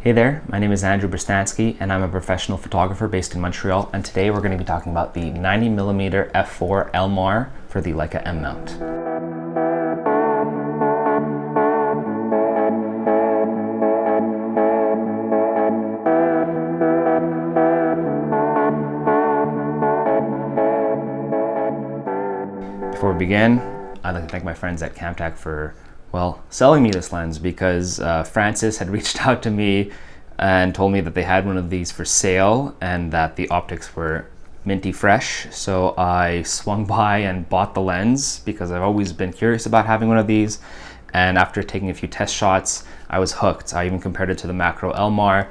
Hey there, my name is Andrew Bristansky and I'm a professional photographer based in Montreal, and today we're going to be talking about the 90mm f4 Elmar for the Leica M mount. Before we begin, I'd like to thank my friends at Camtac for selling me this lens, because Francis had reached out to me and told me that they had one of these for sale and that the optics were minty fresh. So I swung by and bought the lens because I've always been curious about having one of these. And after taking a few test shots, I was hooked. I even compared it to the macro Elmar,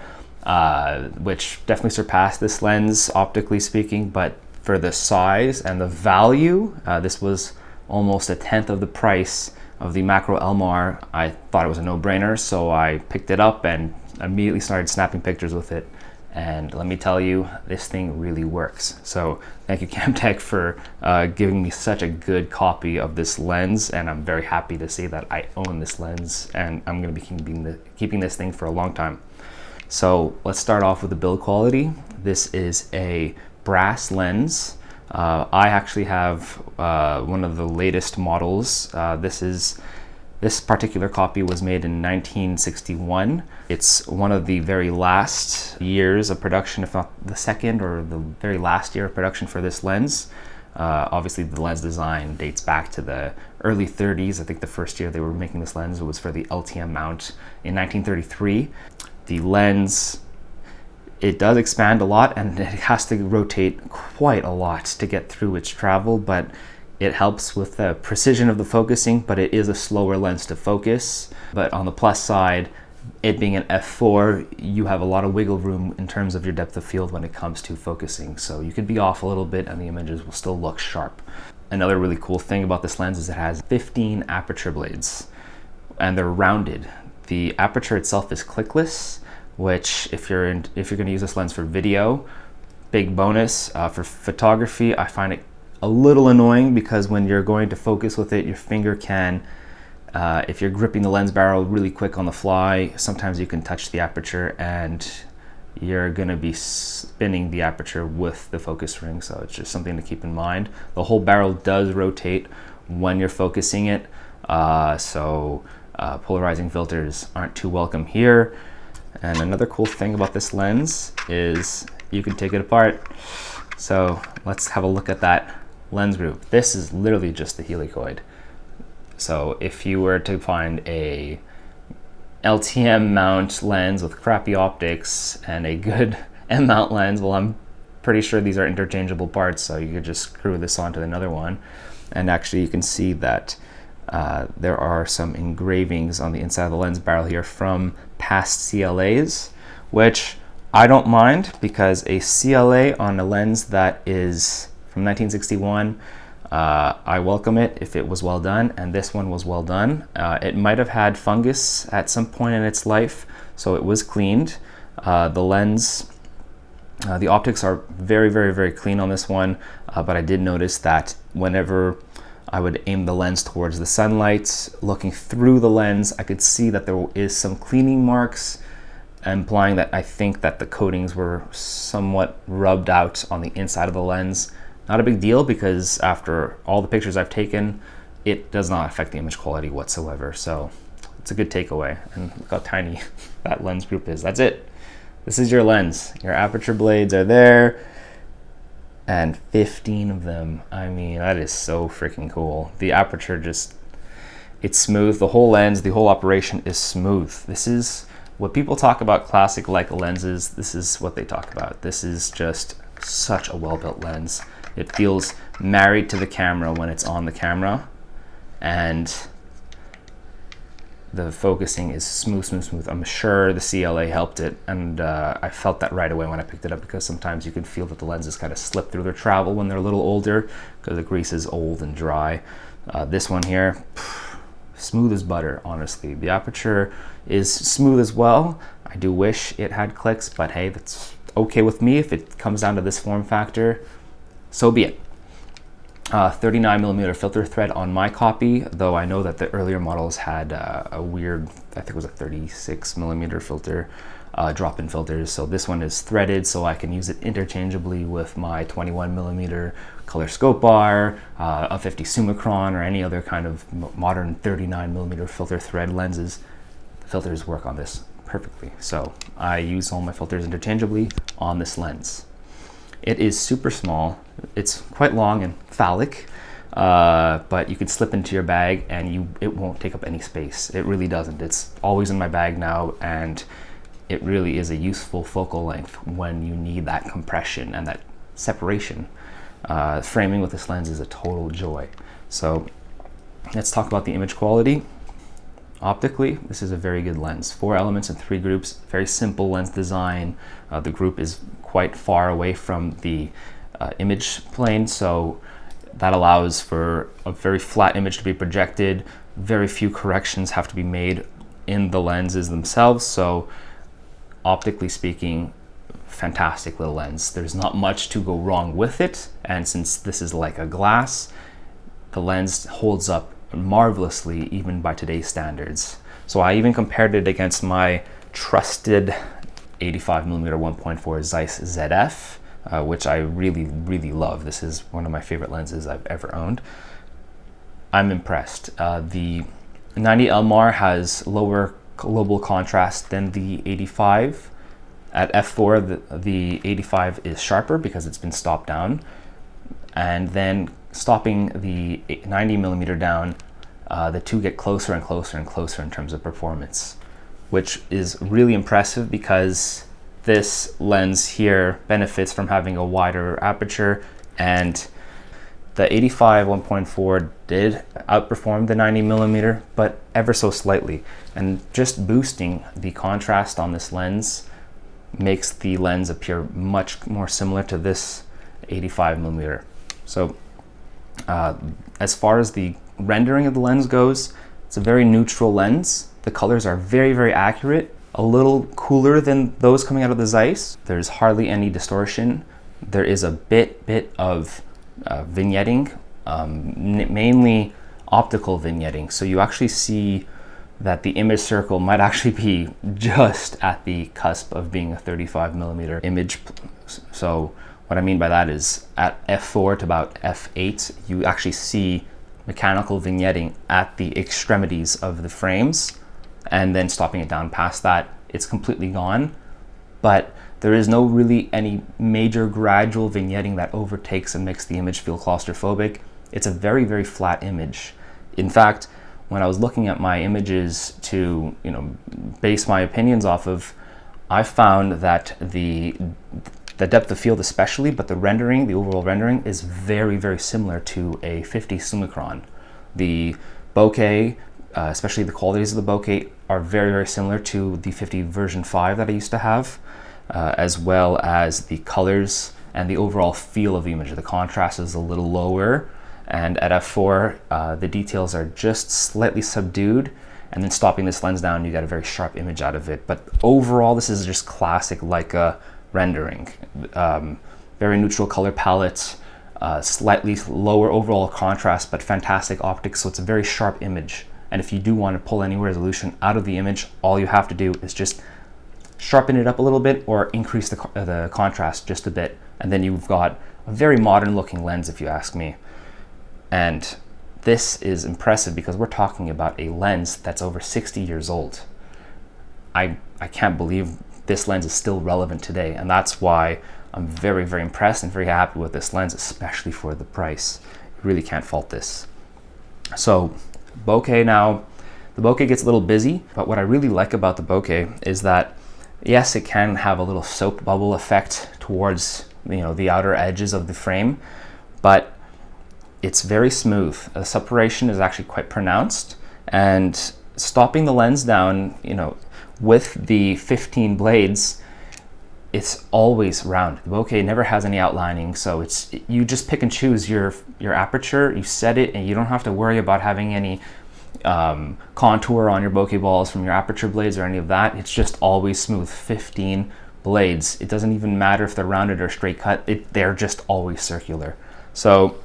which definitely surpassed this lens optically speaking, but for the size and the value, this was almost a tenth of the price of the macro Elmar. I thought it was a no-brainer, so I picked it up and immediately started snapping pictures with it. And let me tell you, this thing really works. So thank you, Camtac, for giving me such a good copy of this lens, and I'm very happy to say that I own this lens and I'm going to be keeping this thing for a long time. So let's start off with the build quality. This is a brass lens. I actually have one of the latest models. This particular copy was made in 1961. It's one of the very last years of production, if not the second or the very last year of production for this lens. Obviously the lens design dates back to the early 30s. I think the first year they were making this lens was for the LTM mount in 1933. The lens, it does expand a lot and it has to rotate quite a lot to get through its travel, but it helps with the precision of the focusing, but it is a slower lens to focus. But on the plus side, it being an f4, you have a lot of wiggle room in terms of your depth of field when it comes to focusing. So you could be off a little bit and the images will still look sharp. Another really cool thing about this lens is it has 15 aperture blades and they're rounded. The aperture itself is clickless, which if you're going to use this lens for video, big bonus. For photography, I find it a little annoying because when you're going to focus with it, your finger can, if you're gripping the lens barrel really quick on the fly, sometimes you can touch the aperture and you're going to be spinning the aperture with the focus ring. So it's just something to keep in mind. The whole barrel does rotate when you're focusing it, so polarizing filters aren't too welcome here. And another cool thing about this lens is you can take it apart. So let's have a look at that lens group. This is literally just the helicoid. So if you were to find a LTM mount lens with crappy optics and a good M mount lens, well, I'm pretty sure these are interchangeable parts, so you could just screw this onto another one. And actually you can see that there are some engravings on the inside of the lens barrel here from past CLAs, which I don't mind, because a CLA on a lens that is from 1961, I welcome it if it was well done, and this one was well done. It might have had fungus at some point in its life, so it was cleaned. The lens, the optics are very, very, very clean on this one, but I did notice that whenever I would aim the lens towards the sunlight, looking through the lens, I could see that there is some cleaning marks, implying that I think that the coatings were somewhat rubbed out on the inside of the lens. Not a big deal, because after all the pictures I've taken, it does not affect the image quality whatsoever. So it's a good takeaway. And look how tiny that lens group is. That's it. This is your lens. Your aperture blades are there, and 15 of them. I mean, that is so freaking cool. The aperture it's smooth. The whole lens, the whole operation is smooth. This is what people talk about classic Leica lenses. This is what they talk about. This is just such a well-built lens. It feels married to the camera when it's on the camera, and the focusing is smooth, smooth, smooth. I'm sure the CLA helped it, and I felt that right away when I picked it up, because sometimes you can feel that the lenses kind of slip through their travel when they're a little older because the grease is old and dry. This one here, smooth as butter, honestly. The aperture is smooth as well. I do wish it had clicks, but hey, that's okay with me. If it comes down to this form factor, so be it. 39mm filter thread on my copy, though I know that the earlier models had a weird, I think it was a 36mm filter. drop-in filters. So this one is threaded, so I can use it interchangeably with my 21mm color scope bar, a 50 Summicron, or any other kind of modern 39mm filter thread lenses. The filters work on this perfectly. So I use all my filters interchangeably on this lens. It is super small. It's quite long and phallic, but you can slip into your bag and it won't take up any space. It really doesn't. It's always in my bag now, and it really is a useful focal length when you need that compression and that separation. Framing with this lens is a total joy. So let's talk about the image quality. Optically, this is a very good lens. 4 elements and 3 groups, very simple lens design. The group is quite far away from the image plane, so that allows for a very flat image to be projected. Very few corrections have to be made in the lenses themselves, so optically speaking, fantastic little lens. There's not much to go wrong with it, and since this is like a glass, the lens holds up marvelously even by today's standards. So I even compared it against my trusted 85mm 1.4 ZEISS ZF, which I really love. This is one of my favorite lenses I've ever owned. I'm impressed. The 90 Elmar has lower global contrast than the 85. At f4, the 85 is sharper because it's been stopped down, and then stopping the 90mm down, the two get closer and closer and closer in terms of performance, which is really impressive because this lens here benefits from having a wider aperture, and the 85 1.4 did outperform the 90mm, but ever so slightly. And just boosting the contrast on this lens makes the lens appear much more similar to this 85mm. So as far as the rendering of the lens goes, it's a very neutral lens. The colors are very accurate, a little cooler than those coming out of the ZEISS. There's hardly any distortion. There is a bit of vignetting, mainly optical vignetting. So you actually see that the image circle might actually be just at the cusp of being a 35mm image. So what I mean by that is at f4 to about f8, you actually see mechanical vignetting at the extremities of the frames, and then stopping it down past that, it's completely gone. But there is no really any major gradual vignetting that overtakes and makes the image feel claustrophobic. It's a very flat image. In fact, when I was looking at my images to, base my opinions off of, I found that the depth of field especially, but the rendering, the overall rendering, is very similar to a 50 Summicron. The bokeh, especially the qualities of the bokeh, are very similar to the 50 version 5 that I used to have, as well as the colors and the overall feel of the image. The contrast is a little lower, and at f4, the details are just slightly subdued, and then stopping this lens down, you get a very sharp image out of it. But overall, this is just classic Leica rendering. Very neutral color palette, slightly lower overall contrast, but fantastic optics, so it's a very sharp image. And if you do want to pull any resolution out of the image, all you have to do is just sharpen it up a little bit or increase the contrast just a bit, and then you've got a very modern looking lens, if you ask me. And this is impressive because we're talking about a lens that's over 60 years old. I can't believe this lens is still relevant today, and that's why I'm very impressed and very happy with this lens, especially for the price. You really can't fault this. So bokeh now, the bokeh gets a little busy, but what I really like about the bokeh is that, yes, it can have a little soap bubble effect towards the outer edges of the frame, but it's very smooth. The separation is actually quite pronounced, and stopping the lens down, with the 15 blades, it's always round. The bokeh never has any outlining, so you just pick and choose your aperture, you set it, and you don't have to worry about having any contour on your bokeh balls from your aperture blades or any of that. It's just always smooth. 15 blades. It doesn't even matter if they're rounded or straight cut. They're just always circular. So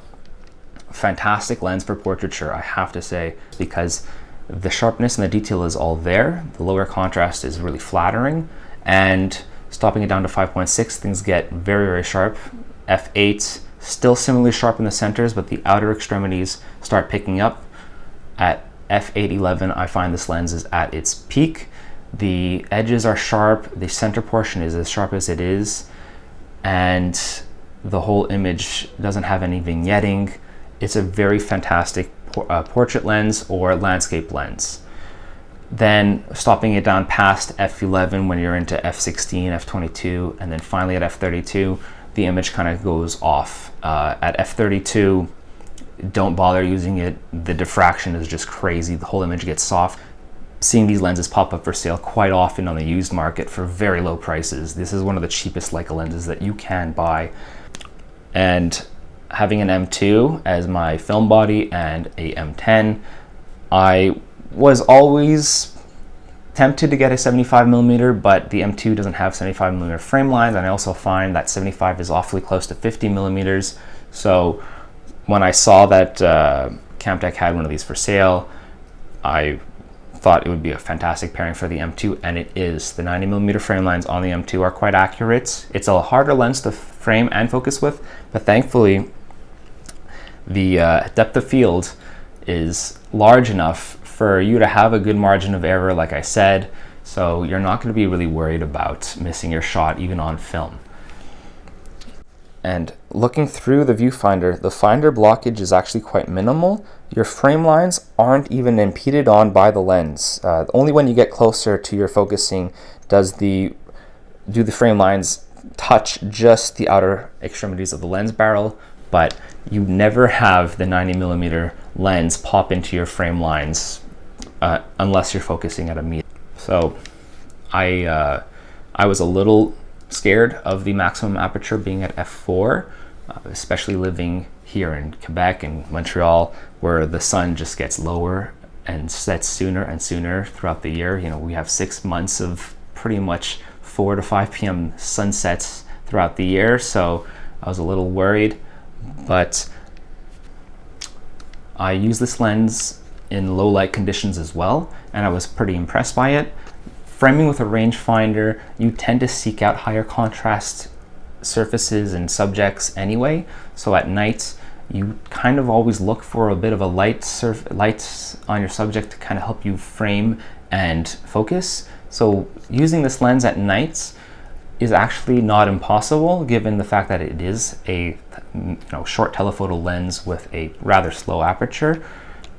fantastic lens for portraiture, I have to say, because the sharpness and the detail is all there. The lower contrast is really flattering, And stopping it down to 5.6, things get very, very sharp. f8, still similarly sharp in the centers, but the outer extremities start picking up. At f8.11, I find this lens is at its peak. The edges are sharp, the center portion is as sharp as it is, and the whole image doesn't have any vignetting. It's a very fantastic portrait lens or landscape lens. Then stopping it down past f11 when you're into f16, f22, and then finally at f32, the image kind of goes off. At f32, don't bother using it. The diffraction is just crazy. The whole image gets soft. Seeing these lenses pop up for sale quite often on the used market for very low prices. This is one of the cheapest Leica lenses that you can buy. And having an M2 as my film body and a M10, I was always tempted to get a 75mm, but the M2 doesn't have 75mm frame lines, and I also find that 75 is awfully close to 50mm. So when I saw that Camtech had one of these for sale, I thought it would be a fantastic pairing for the M2, and it is. The 90mm frame lines on the M2 are quite accurate. It's a harder lens to frame and focus with, but thankfully the depth of field is large enough for you to have a good margin of error, like I said, so you're not going to be really worried about missing your shot even on film. And looking through the viewfinder, the finder blockage is actually quite minimal. Your frame lines aren't even impeded on by the lens. Only when you get closer to your focusing do the frame lines touch just the outer extremities of the lens barrel, but you never have the 90mm lens pop into your frame lines unless you're focusing at a meter. So I was a little scared of the maximum aperture being at f4, especially living here in Quebec and Montreal, where the sun just gets lower and sets sooner and sooner throughout the year. You know, we have 6 months of pretty much 4 to 5 p.m. sunsets throughout the year, so I was a little worried, but I use this lens in low light conditions as well, and I was pretty impressed by it. Framing with a rangefinder, you tend to seek out higher contrast surfaces and subjects anyway, so at night you kind of always look for a bit of a light on your subject to kind of help you frame and focus. So using this lens at night is actually not impossible, given the fact that it is a short telephoto lens with a rather slow aperture.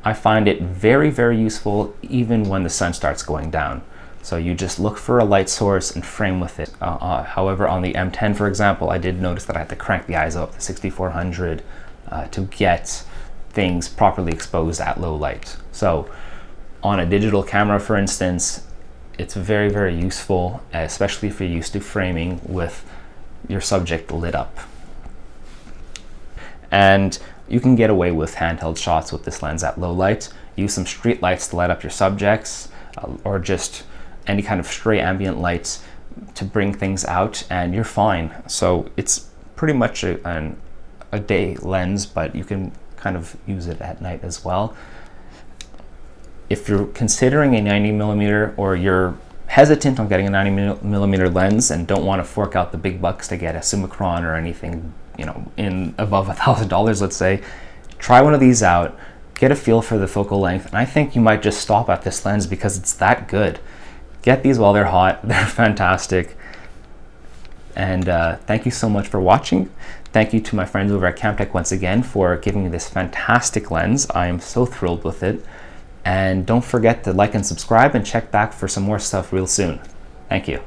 I find it very, very useful even when the sun starts going down. So you just look for a light source and frame with it. However, on the M10, for example, I did notice that I had to crank the ISO up to 6400 to get things properly exposed at low light. So on a digital camera, for instance, it's very, very useful, especially if you're used to framing with your subject lit up. And you can get away with handheld shots with this lens at low light. Use some street lights to light up your subjects, or just any kind of stray ambient lights to bring things out, and you're fine. So it's pretty much a day lens, but you can kind of use it at night as well. If you're considering a 90mm, or you're hesitant on getting a 90mm lens and don't want to fork out the big bucks to get a Summicron or anything, in above $1,000, let's say, try one of these out, get a feel for the focal length, and I think you might just stop at this lens because it's that good. Get these while they're hot. They're fantastic. And thank you so much for watching. Thank you to my friends over at Camtech once again for giving me this fantastic lens. I am so thrilled with it. And don't forget to like and subscribe, and check back for some more stuff real soon. Thank you.